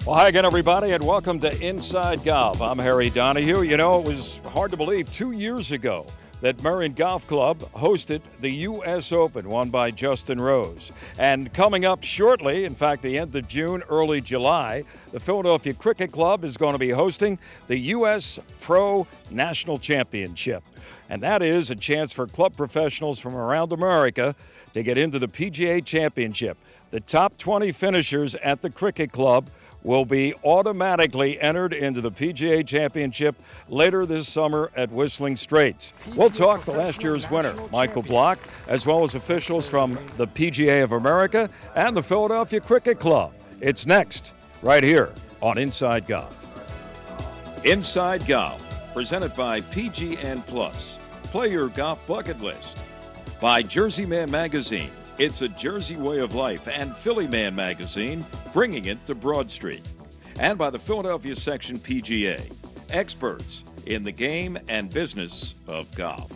Well, hi again, everybody, and welcome to Inside Golf. I'm Harry Donahue. You know, it was hard to believe 2 years ago that Marion Golf Club hosted the U.S. Open, won by Justin Rose. And coming up shortly, in fact, the end of June, early July, the Philadelphia Cricket Club is going to be hosting the U.S. Pro National Championship. And that is a chance for club professionals from around America to get into the PGA Championship. The top 20 finishers at the Cricket Club will be automatically entered into the PGA Championship later this summer at Whistling Straits. We'll talk to last year's winner, Michael Block, as well as officials from the PGA of America and the Philadelphia Cricket Club. It's next, right here on Inside Golf. Inside Golf, presented by PGN Plus. Play your golf bucket list. By Jersey Man Magazine. It's a Jersey way of life, and Philly Man Magazine, bringing it to Broad Street. And by the Philadelphia Section PGA, experts in the game and business of golf.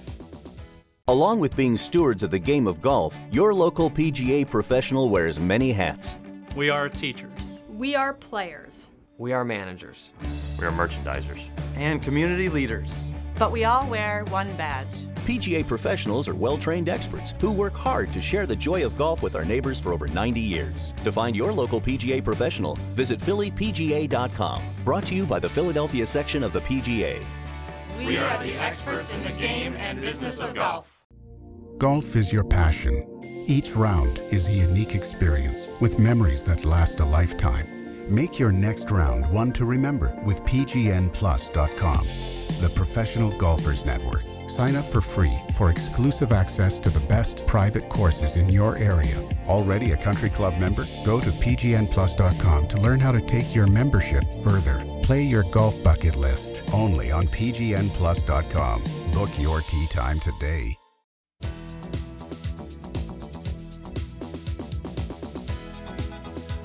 Along with being stewards of the game of golf, your local PGA professional wears many hats. We are teachers. We are players. We are managers. We are merchandisers. And community leaders. But we all wear one badge. PGA professionals are well-trained experts who work hard to share the joy of golf with our neighbors for over 90 years. To find your local PGA professional, visit phillypga.com. Brought to you by the Philadelphia section of the PGA. We are the experts in the game and business of golf. Golf is your passion. Each round is a unique experience with memories that last a lifetime. Make your next round one to remember with pgnplus.com, the Professional Golfers Network. Sign up for free for exclusive access to the best private courses in your area. Already a country club member? Go to pgnplus.com to learn how to take your membership further. Play your golf bucket list only on pgnplus.com. Book your tee time today.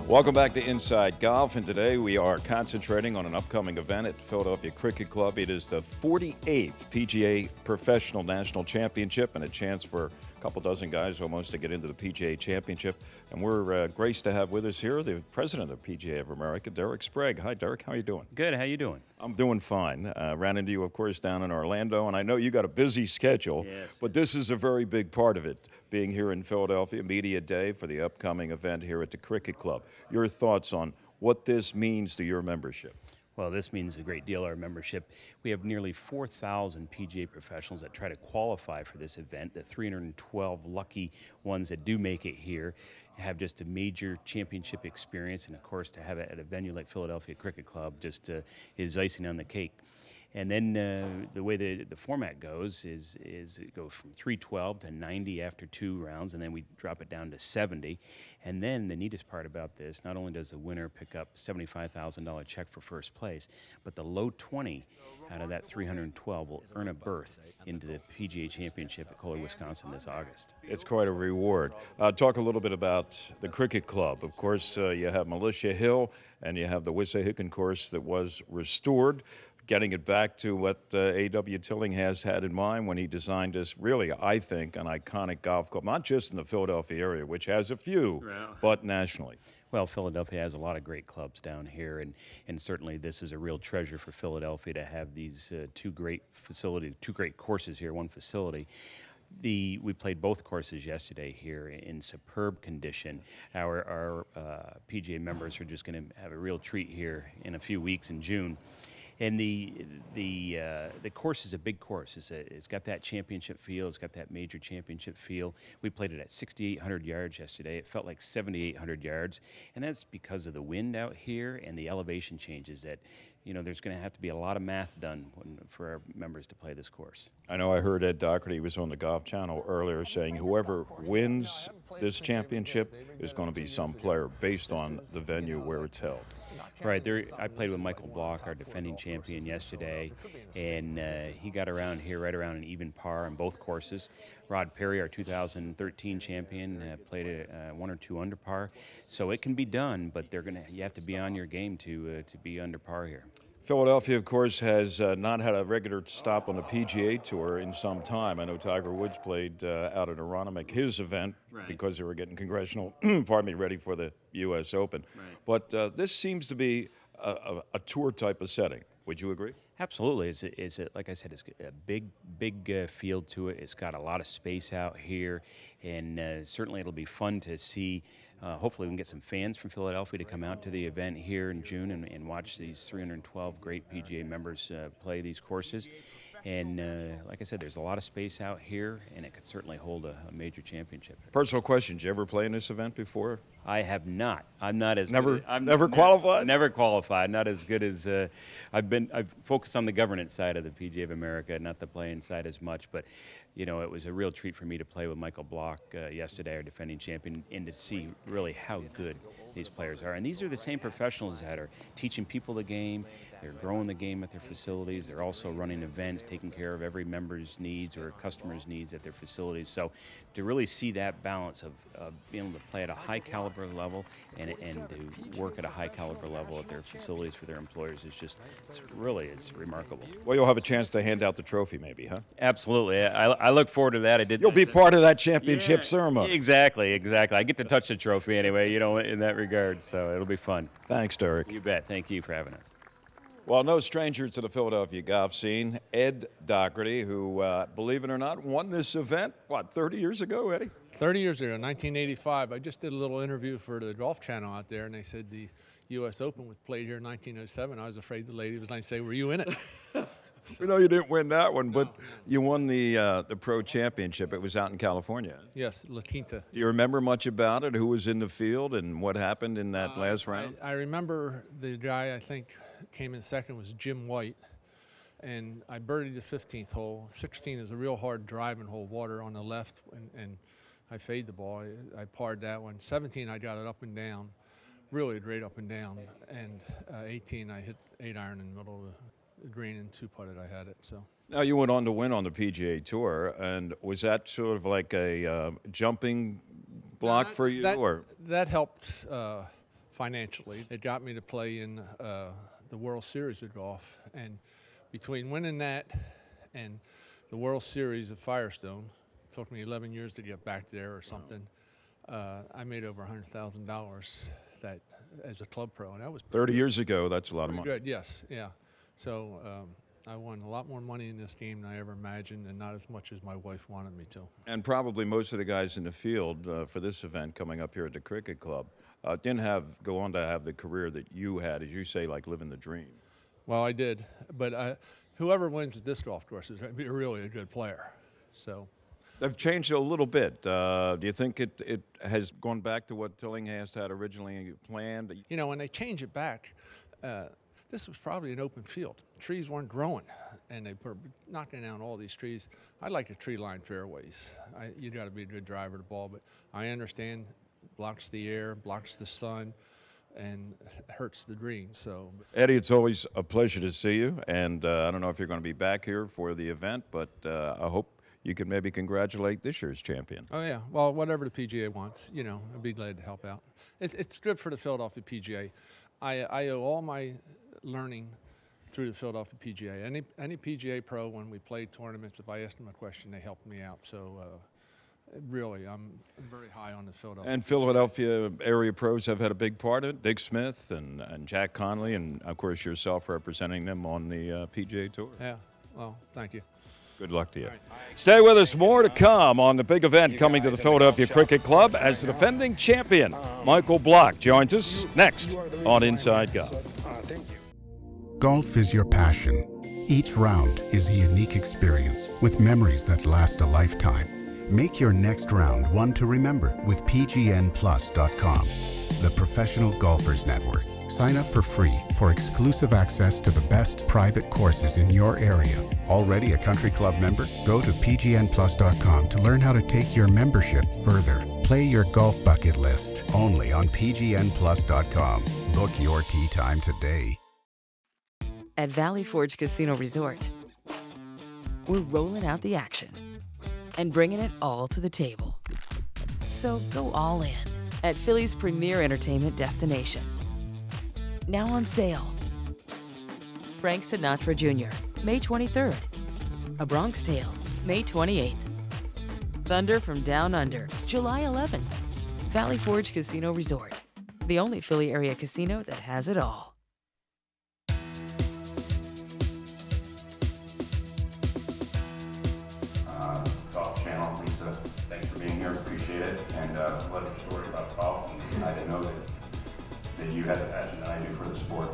Welcome back to Inside Golf, and today we are concentrating on an upcoming event at the Philadelphia Cricket Club. It is the 48th PGA Professional National Championship and a chance for a couple dozen guys almost to get into the PGA Championship. And we're graced to have with us here the president of PGA of America, Derek Sprague. Hi, Derek. How are you doing? Good. How you doing? I'm doing fine. Ran into you, of course, down in Orlando, and I know you got a busy schedule, yes, but this is a very big part of it, being here in Philadelphia, Media Day for the upcoming event here at the Cricket Club. Your thoughts on what this means to your membership? Well, this means a great deal, our membership. We have nearly 4,000 PGA professionals that try to qualify for this event. The 312 lucky ones that do make it here have just a major championship experience, and of course to have it at a venue like Philadelphia Cricket Club just is icing on the cake. And then the way the format goes is it goes from 312 to 90 after 2 rounds, and then we drop it down to 70. And then the neatest part about this, not only does the winner pick up $75,000 check for first place, but the low 20 out of that 312 will earn a berth into the PGA Championship at Kohler, Wisconsin this August. It's quite a reward. Talk a little bit about the Cricket Club. Of course, you have Militia Hill, and you have the Wissahickon course that was restored, getting it back to what A.W. Tilling has had in mind when he designed this, really, I think, an iconic golf club, not just in the Philadelphia area, which has a few, but nationally. Well, Philadelphia has a lot of great clubs down here, and certainly this is a real treasure for Philadelphia to have these two great courses here, one facility. We played both courses yesterday here in superb condition. Our PGA members are just going to have a real treat here in a few weeks in June. And the course is a big course. It's got that championship feel. It's got that major championship feel. We played it at 6,800 yards yesterday. It felt like 7,800 yards, and that's because of the wind out here and the elevation changes that, you know, there's going to have to be a lot of math done for our members to play this course. I know I heard Ed Doherty was on the Golf Channel earlier saying whoever wins this championship is going to be some player based on the venue where it's held. Right. I played with Michael Block, our defending champion, yesterday, and he got around here right around an even par on both courses. Rod Perry, our 2013 champion, played a 1 or 2 under par. So it can be done, but you have to be on your game to be under par here. Philadelphia, of course, has not had a regular stop on the PGA Tour in some time. I know Tiger Woods played out at Aronimink, his event, because they were getting congressional, ready for the U.S. Open. Right. But this seems to be a tour type of setting. Would you agree? Absolutely. It's like I said, it's a big field to it. It's got a lot of space out here, and certainly it'll be fun to see. Hopefully we can get some fans from Philadelphia to come out to the event here in June and watch these 312 great PGA members play these courses. And like I said, there's a lot of space out here, and it could certainly hold a major championship. Personal question: did you ever play in this event before? I have not. I'm not as never. Good, I'm never qualified. Never qualified. Not as good as I've focused on the governance side of the PGA of America, not the playing side as much. But you know, it was a real treat for me to play with Michael Block yesterday, our defending champion, and to see really how good these players are. And these are the same professionals that are teaching people the game. They're growing the game at their facilities. They're also running events, taking care of every member's needs or customer's needs at their facilities. So to really see that balance of being able to play at a high caliber level and to work at a high caliber level at their facilities for their employers is just, it's remarkable. Well, you'll have a chance to hand out the trophy maybe, huh? Absolutely. I look forward to that. You'll be part of that championship ceremony. Exactly. I get to touch the trophy anyway, you know, in that regard, so it'll be fun. Thanks, Derek. You bet. Thank you for having us. Well, no stranger to the Philadelphia golf scene, Ed Doherty, who, believe it or not, won this event, 30 years ago, Eddie? 30 years ago, 1985. I just did a little interview for the Golf Channel out there, and they said the U.S. Open was played here in 1907. I was afraid the lady was going to say, were you in it? We know you didn't win that one, but you won the Pro Championship. It was out in California. Yes, La Quinta. Do you remember much about it? Who was in the field and what happened in that last round? I remember the guy I think came in second was Jim White, and I birdied the 15th hole. 16 is a real hard driving hole, water on the left, and I fade the ball. I parred that one. 17, I got it up and down, really great up and down, and 18, I hit 8-iron in the middle of the green and 2-putted. I had it. So. Now you went on to win on the PGA Tour, and was that sort of like a jumping block for you, or that helped financially? It got me to play in the World Series of golf, and between winning that and the World Series of Firestone, it took me 11 years to get back there or something. I made over $100,000 that as a club pro, and that was 30 years ago. That's a lot of money. Good, yes, yeah. So I won a lot more money in this game than I ever imagined, and not as much as my wife wanted me to. And probably most of the guys in the field for this event coming up here at the Cricket Club didn't go on to have the career that you had, as you say, like living the dream. Well, I did, but whoever wins at this golf course is going to be really a good player. So they've changed a little bit. Do you think it has gone back to what Tillinghast had originally planned? You know, when they change it back, this was probably an open field. Trees weren't growing, and they were knocking down all these trees. I like the tree-lined fairways. You got to be a good driver of the ball, but I understand blocks the air, blocks the sun, and hurts the green. So, Eddie, it's always a pleasure to see you, and I don't know if you're going to be back here for the event, but I hope you can maybe congratulate this year's champion. Oh yeah, well, whatever the PGA wants, you know, I'd be glad to help out. It's good for the Philadelphia PGA. I owe all my learning through the Philadelphia PGA. Any PGA pro, when we played tournaments, if I asked them a question, they helped me out. So really, I'm very high on the Philadelphia. And Philadelphia area pros have had a big part of it. Dick Smith and Jack Conley, and of course yourself representing them on the PGA Tour. Yeah, well, thank you. Good luck to you. Right. Stay with us. More to come on the big event coming to the Philadelphia Cricket Club as the defending champion, Michael Block, joins us next on Inside Golf. Golf is your passion. Each round is a unique experience with memories that last a lifetime. Make your next round one to remember with PGNplus.com, the Professional Golfers Network. Sign up for free for exclusive access to the best private courses in your area. Already a country club member? Go to PGNplus.com to learn how to take your membership further. Play your golf bucket list only on PGNplus.com. Book your tee time today. At Valley Forge Casino Resort, we're rolling out the action and bringing it all to the table. So go all in at Philly's premier entertainment destination. Now on sale. Frank Sinatra Jr., May 23rd. A Bronx Tale, May 28th. Thunder from Down Under, July 11th. Valley Forge Casino Resort, the only Philly area casino that has it all. Golf Channel, Lisa, thanks for being here, appreciate it. And love your story about golf. And I didn't know that you had the passion that I do for the sport.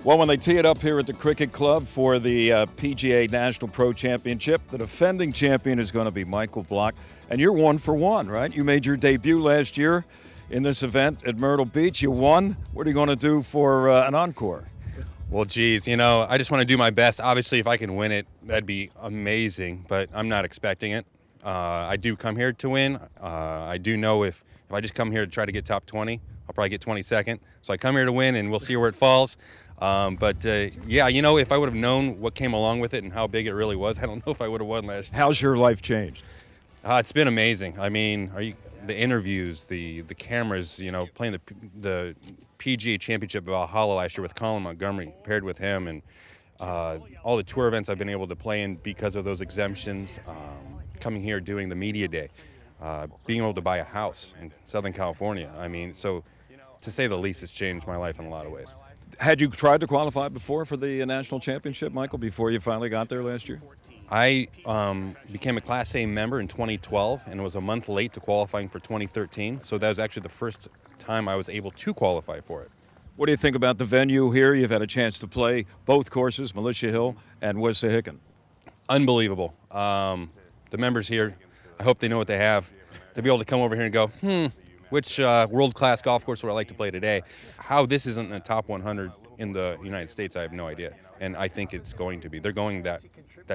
Well, when they tee it up here at the Cricket Club for the PGA National Pro Championship, the defending champion is going to be Michael Block. And you're 1 for 1, right? You made your debut last year in this event at Myrtle Beach. You won. What are you going to do for an encore? Well, geez, you know, I just want to do my best. Obviously, if I can win it, that'd be amazing, but I'm not expecting it. I do come here to win. I do know if I just come here to try to get top 20, I'll probably get 22nd. So I come here to win, and we'll see where it falls. Yeah, you know, if I would have known what came along with it and how big it really was, I don't know if I would have won last year. How's your life changed? It's been amazing. I mean, the interviews, the cameras, you know, playing the PGA Championship of Valhalla last year with Colin Montgomery, paired with him, and all the tour events I've been able to play in because of those exemptions, coming here doing the media day, being able to buy a house in Southern California. I mean, so to say the least, it's changed my life in a lot of ways. Had you tried to qualify before for the national championship, Michael, before you finally got there last year? I became a Class A member in 2012 and was a month late to qualifying for 2013. So that was actually the first time I was able to qualify for it. What do you think about the venue here? You've had a chance to play both courses, Militia Hill and Wissahickon. Unbelievable. The members here, I hope they know what they have. To be able to come over here and go, which world-class golf course would I like to play today? How this isn't in the top 100 in the United States, I have no idea. And I think it's going to be. They're going that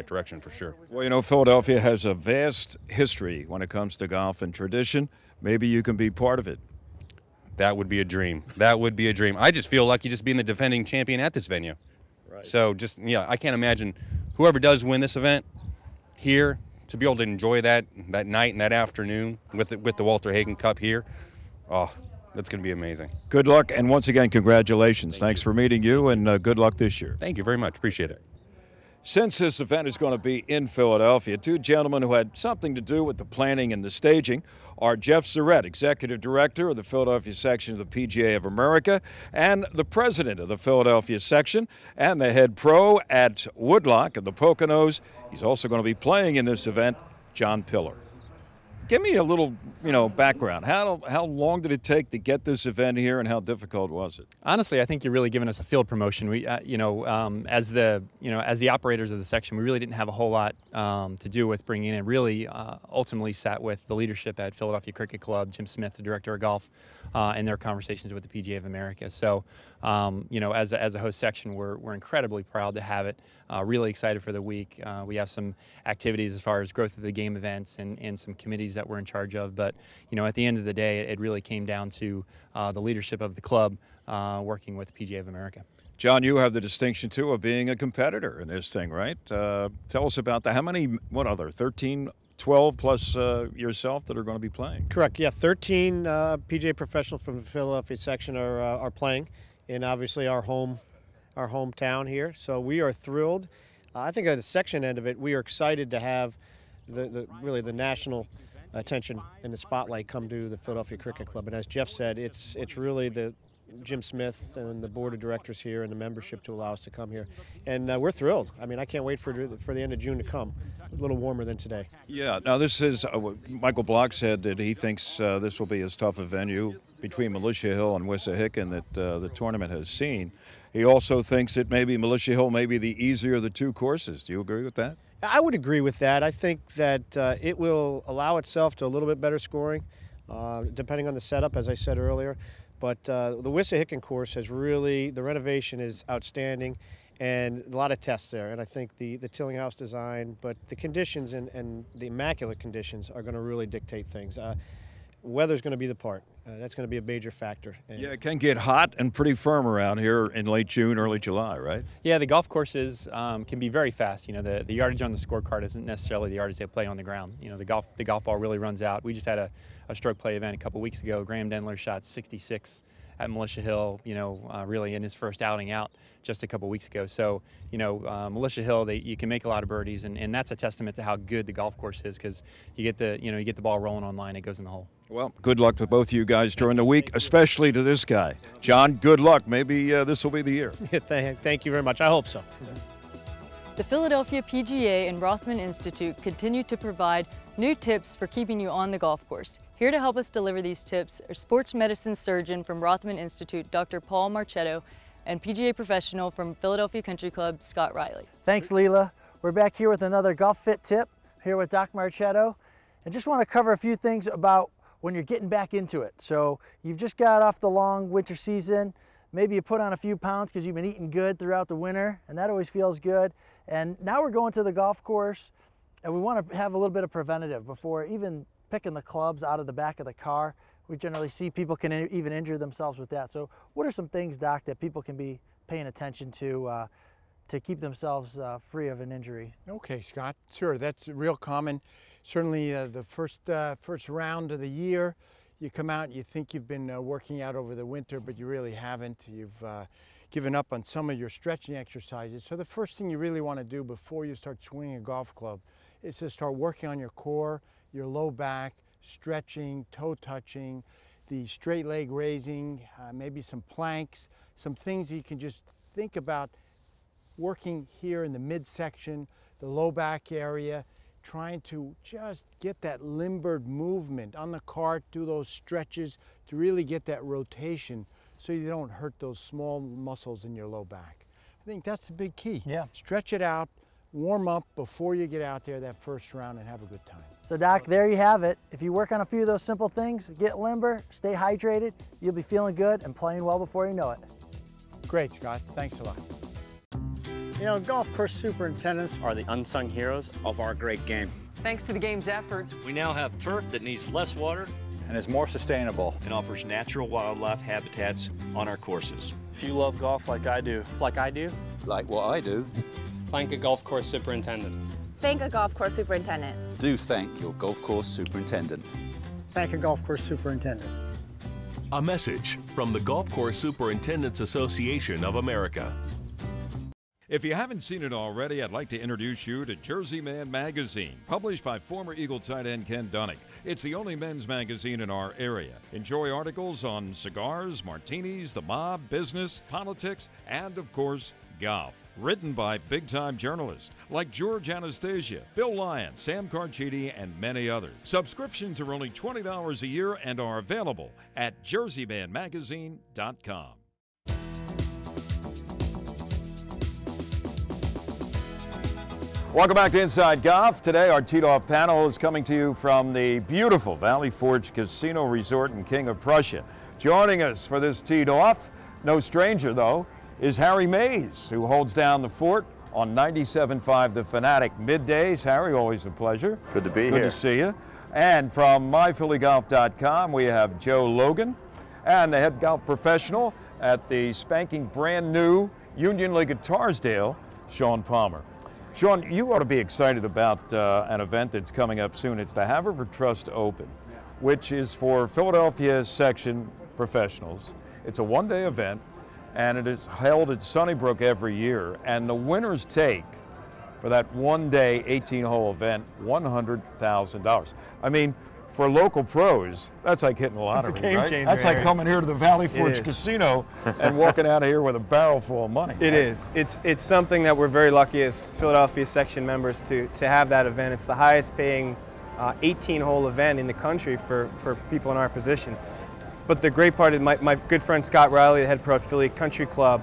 direction for sure. Well, you know, Philadelphia has a vast history when it comes to golf and tradition. Maybe you can be part of it. That would be a dream. That would be a dream. I just feel lucky just being the defending champion at this venue. Right. So just, yeah, I can't imagine whoever does win this event here, to be able to enjoy that night and that afternoon with the Walter Hagen Cup here, oh, that's going to be amazing. Good luck, and once again, congratulations. Thanks for meeting you, and good luck this year. Thank you very much. Appreciate it. Since this event is going to be in Philadelphia, two gentlemen who had something to do with the planning and the staging are Jeff Zarette, Executive Director of the Philadelphia section of the PGA of America, and the President of the Philadelphia section, and the head pro at Woodlock of the Poconos. He's also going to be playing in this event, John Pillar. Give me a little, background. How long did it take to get this event here, and how difficult was it? Honestly, I think you're really giving us a field promotion. We, as the operators of the section, we really didn't have a whole lot to do with bringing in. Really, ultimately sat with the leadership at Philadelphia Cricket Club, Jim Smith, the director of golf, and their conversations with the PGA of America. So, as a host section, we're incredibly proud to have it. Really excited for the week. We have some activities as far as growth of the game events and some committees that we're in charge of. But, at the end of the day, it really came down to the leadership of the club working with the PGA of America. John, you have the distinction, too, of being a competitor in this thing, right? Tell us about that. How many, 13, 12 plus yourself that are going to be playing? Correct, yeah. 13 PGA professionals from the Philadelphia section are playing in, obviously, our hometown here. So we are thrilled. I think at the section end of it, we are excited to have really the national attention and the spotlight come to the Philadelphia Cricket Club. And as Jeff said, it's really the Jim Smith and the board of directors here and the membership to allow us to come here. And we're thrilled. I mean, I can't wait for the end of June to come. A little warmer than today. Yeah. Now, this is Michael Block said that he thinks this will be as tough a venue between Militia Hill and Wissahickon that the tournament has seen. He also thinks that maybe Militia Hill may be the easier of the two courses. Do you agree with that? I would agree with that. I think that it will allow itself to a little bit better scoring, depending on the setup, as I said earlier. But the Wissahickon course has really, the renovation is outstanding, and a lot of tests there. And I think the Tillinghast design, but the conditions and the immaculate conditions are going to really dictate things. Weather's going to be the part. That's going to be a major factor. Yeah, it can get hot and pretty firm around here in late June, early July, right? Yeah, the golf courses can be very fast. The yardage on the scorecard isn't necessarily the yardage they play on the ground. The golf ball really runs out. We just had a stroke play event a couple weeks ago. Graham Dendler shot 66 at Militia Hill, really in his first outing out just a couple weeks ago. So, Militia Hill, you can make a lot of birdies, and that's a testament to how good the golf course is, because you get the ball rolling on line, it goes in the hole. Well, good luck to both of you guys during the week, especially to this guy. John, good luck. Maybe this will be the year. Thank you very much. I hope so. The Philadelphia PGA and Rothman Institute continue to provide new tips for keeping you on the golf course. Here to help us deliver these tips are sports medicine surgeon from Rothman Institute, Dr. Paul Marchetto, and PGA professional from Philadelphia Country Club, Scott Riley. Thanks, Leela. We're back here with another Golf Fit tip here with Doc Marchetto. And just want to cover a few things about when you're getting back into it. So you've just got off the long winter season. Maybe you put on a few pounds because you've been eating good throughout the winter, and that always feels good. And now we're going to the golf course, and we want to have a little bit of preventative before even picking the clubs out of the back of the car. We generally see people can even injure themselves with that. So what are some things, Doc, that people can be paying attention to keep themselves free of an injury? Okay, Scott, sure, that's real common. Certainly the first round of the year, you come out and you think you've been working out over the winter, but you really haven't. You've given up on some of your stretching exercises. So the first thing you really want to do before you start swinging a golf club is to start working on your core, your low back, stretching, toe touching, the straight leg raising, maybe some planks, some things you can just think about working here in the midsection, the low back area, trying to just get that limbered movement on the cart, do those stretches to really get that rotation so you don't hurt those small muscles in your low back. I think that's the big key. Yeah. Stretch it out, warm up before you get out there that first round and have a good time. So Doc, there you have it. If you work on a few of those simple things, get limber, stay hydrated, you'll be feeling good and playing well before you know it. Great, Scott. Thanks a lot. You know, golf course superintendents are the unsung heroes of our great game. Thanks to the game's efforts, we now have turf that needs less water and is more sustainable and offers natural wildlife habitats on our courses. If you love golf like I do, like what I do, thank a golf course superintendent. Thank a golf course superintendent. Do thank your golf course superintendent. Thank a golf course superintendent. A message from the Golf Course Superintendents Association of America. If you haven't seen it already, I'd like to introduce you to Jersey Man magazine, published by former Eagle tight end Ken Dunnick. It's the only men's magazine in our area. Enjoy articles on cigars, martinis, the mob, business, politics, and of course, golf. Written by big-time journalists like George Anastasia, Bill Lyon, Sam Carchidi, and many others. Subscriptions are only $20 a year and are available at jerseymanmagazine.com. Welcome back to Inside Golf. Today our teed-off panel is coming to you from the beautiful Valley Forge Casino Resort in King of Prussia. Joining us for this teed-off, no stranger though, is Harry Mays, who holds down the fort on 97.5 The Fanatic middays. Harry, always a pleasure. Good to be here. Good to see you. And from myphillygolf.com, we have Joe Logan, and the head golf professional at the spanking brand new Union League at Tarsdale, Sean Palmer. Sean, you ought to be excited about an event that's coming up soon. It's the Haverford Trust Open, which is for Philadelphia section professionals. It's a one-day event, and it is held at Sunnybrook every year. And the winners take, for that one-day 18-hole event, $100,000. I mean, for local pros, that's like hitting the lottery, it's a game changer, That's like coming here to the Valley Forge Casino and walking out of here with a barrel full of money. It is. It's something that we're very lucky as Philadelphia section members to have that event. It's the highest paying 18-hole event in the country for people in our position. But the great part is my good friend Scott Riley, the head pro at Philly Country Club,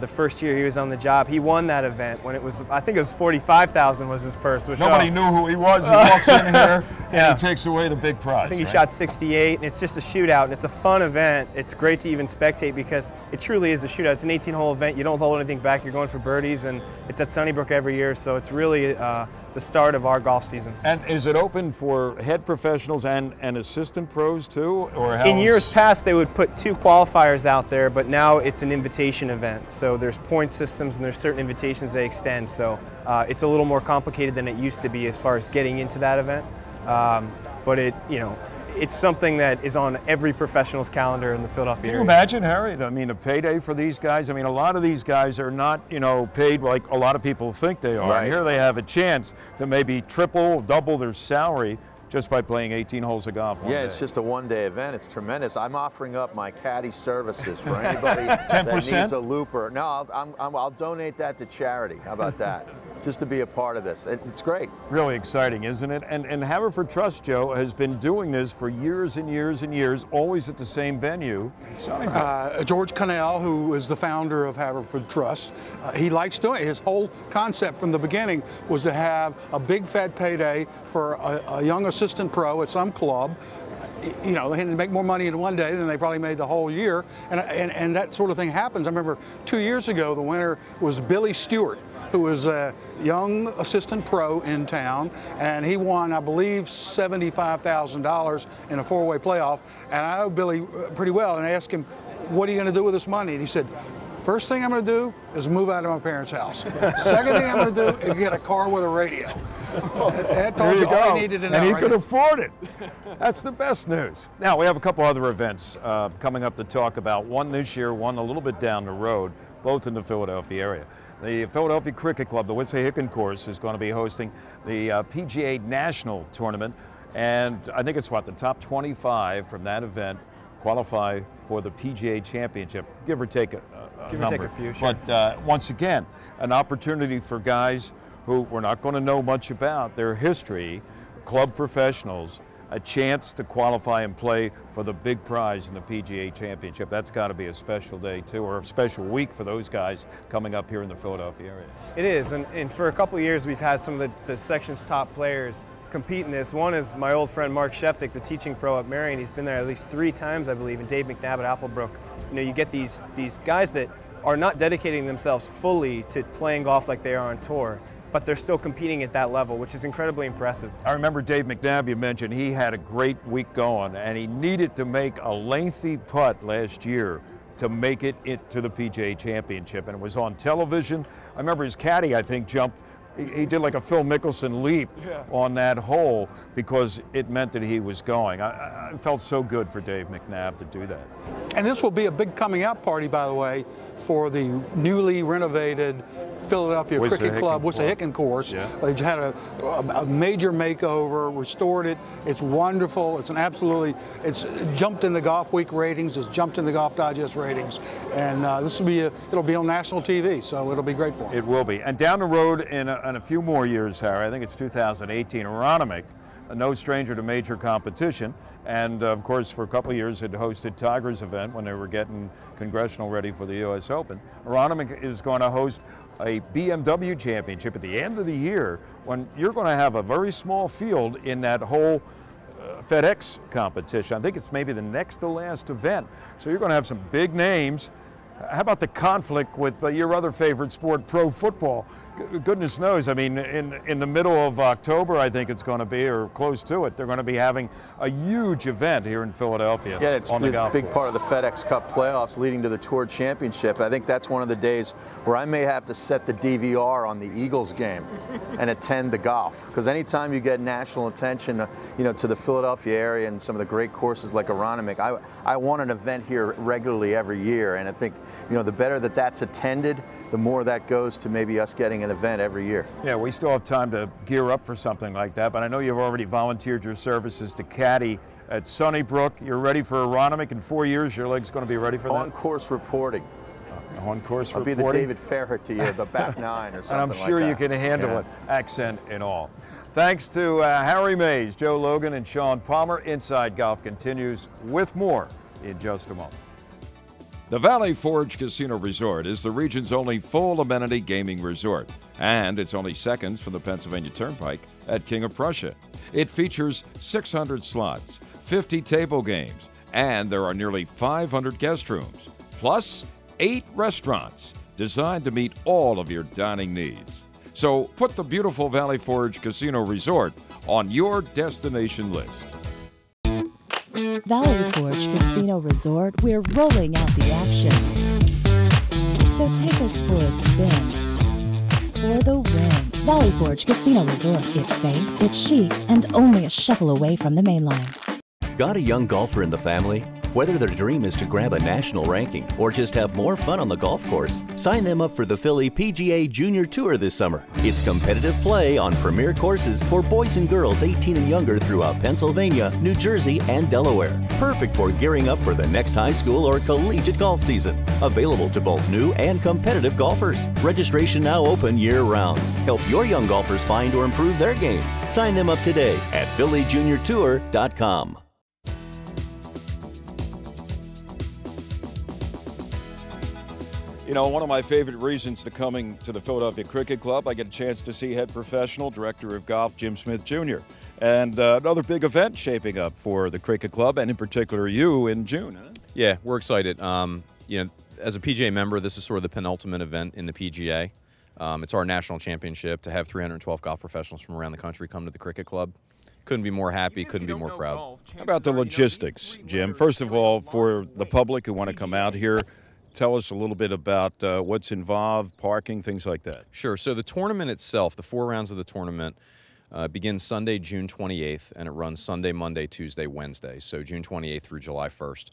the first year he was on the job, he won that event when it was, I think it was $45,000 was his purse. Nobody knew who he was. He walks in here and he takes away the big prize. I think he shot 68, and it's just a shootout, and it's a fun event. It's great to even spectate because it truly is a shootout. It's an 18-hole event. You don't hold anything back. You're going for birdies, and it's at Sunnybrook every year, so it's really the start of our golf season. And is it open for head professionals and assistant pros too? Or how in years past, they would put 2 qualifiers out there, but now it's an invitation event. So there's point systems and there's certain invitations they extend. So it's a little more complicated than it used to be as far as getting into that event. But it's something that is on every professional's calendar in the Philadelphia area. Can you imagine, Harry? I mean, a payday for these guys. I mean, a lot of these guys are not, you know, paid like a lot of people think they are. Right. And here they have a chance to maybe triple, double their salary just by playing 18 holes of golf. Yeah, it's just a one-day event. It's tremendous. I'm offering up my caddy services for anybody that needs a looper. No, I'll donate that to charity. How about that? Just to be a part of this. It's great. Really exciting, isn't it? And Haverford Trust, Joe, has been doing this for years and years and years, always at the same venue. George Connell, who is the founder of Haverford Trust, he likes doing it. His whole concept from the beginning was to have a big fat payday for a young assistant pro at some club. You know, they make more money in one day than they probably made the whole year, and that sort of thing happens. I remember 2 years ago, the winner was Billy Stewart, who was a young assistant pro in town, and he won, I believe, $75,000 in a four-way playoff. And I know Billy pretty well, and I asked him, "What are you going to do with this money?" And he said, "First thing I'm going to do is move out of my parents' house. Second thing I'm going to do is get a car with a radio." That told you all you needed to know. And he right could there. afford it. That's the best news. Now, we have a couple other events coming up to talk about. One this year, one a little bit down the road, both in the Philadelphia area. The Philadelphia Cricket Club, the Wissahickon course, is going to be hosting the PGA National Tournament. And I think it's, what, the top 25 from that event qualify for the PGA Championship, give or take a number. A few, sure. But once again, an opportunity for guys who we're not going to know much about their history, club professionals, a chance to qualify and play for the big prize in the PGA Championship. That's got to be a special day too, or a special week for those guys coming up here in the Philadelphia area. It is, and for a couple of years we've had some of the section's top players compete in this. One is my old friend Mark Sheftick, the teaching pro at Marion. He's been there at least 3 times, I believe, and Dave McNabb at Applebrook. You know, you get these guys that are not dedicating themselves fully to playing golf like they are on tour, but they're still competing at that level, which is incredibly impressive. I remember Dave McNabb, you mentioned, he had a great week going, and he needed to make a lengthy putt last year to make it into the PGA Championship, and it was on television. I remember his caddy, I think, jumped, he did like a Phil Mickelson leap on that hole because it meant that he was going. I felt so good for Dave McNabb to do that. And this will be a big coming out party, by the way, for the newly renovated Philadelphia Cricket Club, Wissahickon course. Yeah. They've had a major makeover, restored it. It's wonderful. It's it's jumped in the Golf Week ratings. It's jumped in the Golf Digest ratings. And this will be it'll be on national TV, so it'll be great for them. It will be. And down the road in a few more years, Harry, I think it's 2018, Aronimink, no stranger to major competition, and of course for a couple of years had hosted Tiger's event when they were getting Congressional ready for the U.S. Open. Aronimink is going to host a BMW Championship at the end of the year when you're going to have a very small field in that whole FedEx competition. I think it's maybe the next to last event. So you're going to have some big names. How about the conflict with your other favorite sport, pro football? Goodness knows, I mean, in the middle of October, I think it's going to be, or close to it, they're going to be having a huge event here in Philadelphia. Yeah, it's a big course. part of the FedEx Cup playoffs leading to the Tour Championship. I think that's one of the days where I may have to set the DVR on the Eagles game and attend the golf. Because anytime you get national attention, you know, to the Philadelphia area and some of the great courses like Aronimink, I want an event here regularly every year. And I think, you know, the better that that's attended, the more that goes to maybe us getting an event every year. Yeah, we still have time to gear up for something like that, but I know you've already volunteered your services to caddy at Sunnybrook. You're ready for Aronimink in 4 years. Your leg's going to be ready for that? On-course reporting. On-course reporting? I'll be the David Fairherty of the back nine or something and I'm sure like you can handle it, accent and all. Thanks to Harry Mays, Joe Logan, and Sean Palmer. Inside Golf continues with more in just a moment. The Valley Forge Casino Resort is the region's only full amenity gaming resort, and it's only seconds from the Pennsylvania Turnpike at King of Prussia. It features 600 slots, 50 table games, and there are nearly 500 guest rooms, plus 8 restaurants designed to meet all of your dining needs. So put the beautiful Valley Forge Casino Resort on your destination list. Valley Forge Casino Resort, we're rolling out the action. So take us for a spin. For the win. Valley Forge Casino Resort. It's safe, it's chic, and only a shuffle away from the main line. Got a young golfer in the family? Whether their dream is to grab a national ranking or just have more fun on the golf course, sign them up for the Philly PGA Junior Tour this summer. It's competitive play on premier courses for boys and girls 18 and younger throughout Pennsylvania, New Jersey, and Delaware. Perfect for gearing up for the next high school or collegiate golf season. Available to both new and competitive golfers. Registration now open year-round. Help your young golfers find or improve their game. Sign them up today at phillyjuniortour.com. You know, one of my favorite reasons to coming to the Philadelphia Cricket Club, I get a chance to see head professional, director of golf, Jim Smith Jr. And another big event shaping up for the Cricket Club, and in particular you in June. Huh? Yeah, we're excited. You know, as a PGA member, this is sort of the penultimate event in the PGA. It's our national championship. To have 312 golf professionals from around the country come to the Cricket Club, couldn't be more happy, couldn't be more proud. How about the logistics, Jim? First of all, for the public who want to come out here, tell us a little bit about what's involved, parking, things like that. Sure. So the tournament itself, the 4 rounds of the tournament, begins Sunday, June 28th, and it runs Sunday, Monday, Tuesday, Wednesday, so June 28th through July 1st.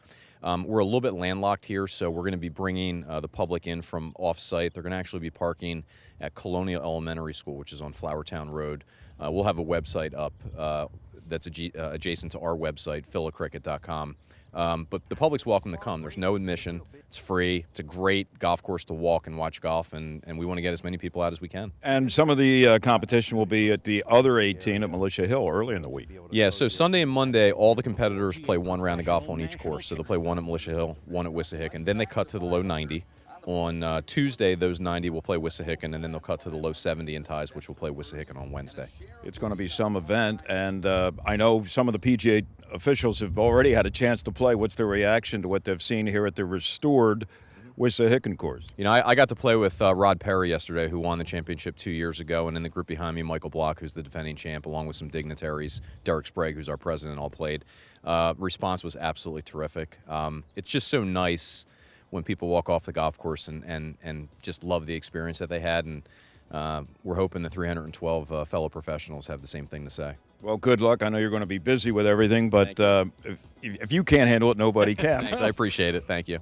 We're a little bit landlocked here, so we're going to be bringing the public in from off-site. They're going to actually be parking at Colonial Elementary School, which is on Flowertown Road. We'll have a website up that's adjacent to our website, philacricket.com. But the public's welcome to come. There's no admission. It's free. It's a great golf course to walk and watch golf, and we want to get as many people out as we can. And some of the competition will be at the other 18 at Militia Hill early in the week. Yeah, so Sunday and Monday, all the competitors play 1 round of golf on each course. So they'll play 1 at Militia Hill, 1 at Wissahickon. Then they cut to the low 90. On Tuesday, those 90 will play Wissahickon, and then they'll cut to the low 70 in ties, which will play Wissahickon on Wednesday. It's going to be some event, and I know some of the PGA officials have already had a chance to play. What's their reaction to what they've seen here at the restored Wissahickon course? You know, I got to play with Rod Perry yesterday, who won the championship 2 years ago, and in the group behind me, Michael Block, who's the defending champ, along with some dignitaries. Derek Sprague, who's our president, all played. Response was absolutely terrific. It's just so nice when people walk off the golf course and just love the experience that they had, and we're hoping the 312 fellow professionals have the same thing to say. Well, good luck. I know you're going to be busy with everything, but if you can't handle it, nobody can. Thanks, I appreciate it. Thank you.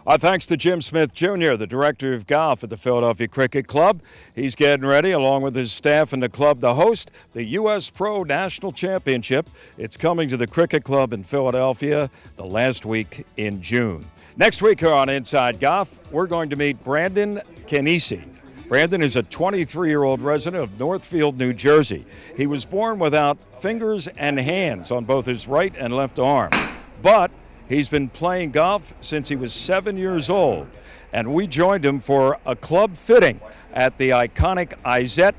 Thanks to Jim Smith Jr., the director of golf at the Philadelphia Cricket Club. He's getting ready, along with his staff and the club, to host the U.S. Pro National Championship. It's coming to the Cricket Club in Philadelphia the last week in June. Next week here on Inside Golf, we're going to meet Brandon Canisi. Brandon is a 23-year-old resident of Northfield, New Jersey. He was born without fingers and hands on both his right and left arm, but he's been playing golf since he was 7 years old, and we joined him for a club fitting at the iconic Izette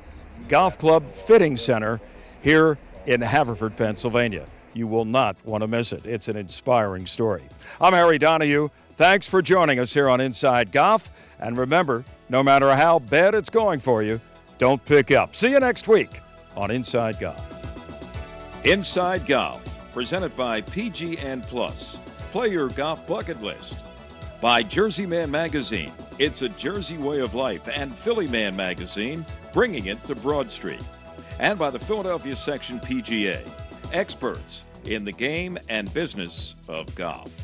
Golf Club Fitting Center here in Haverford, Pennsylvania. You will not want to miss it. It's an inspiring story. I'm Harry Donahue. Thanks for joining us here on Inside Golf. And remember, no matter how bad it's going for you, don't pick up. See you next week on Inside Golf. Inside Golf, presented by PGN Plus. Play your golf bucket list. By Jersey Man Magazine, it's a Jersey way of life, and Philly Man Magazine, bringing it to Broad Street. And by the Philadelphia Section PGA, experts in the game and business of golf.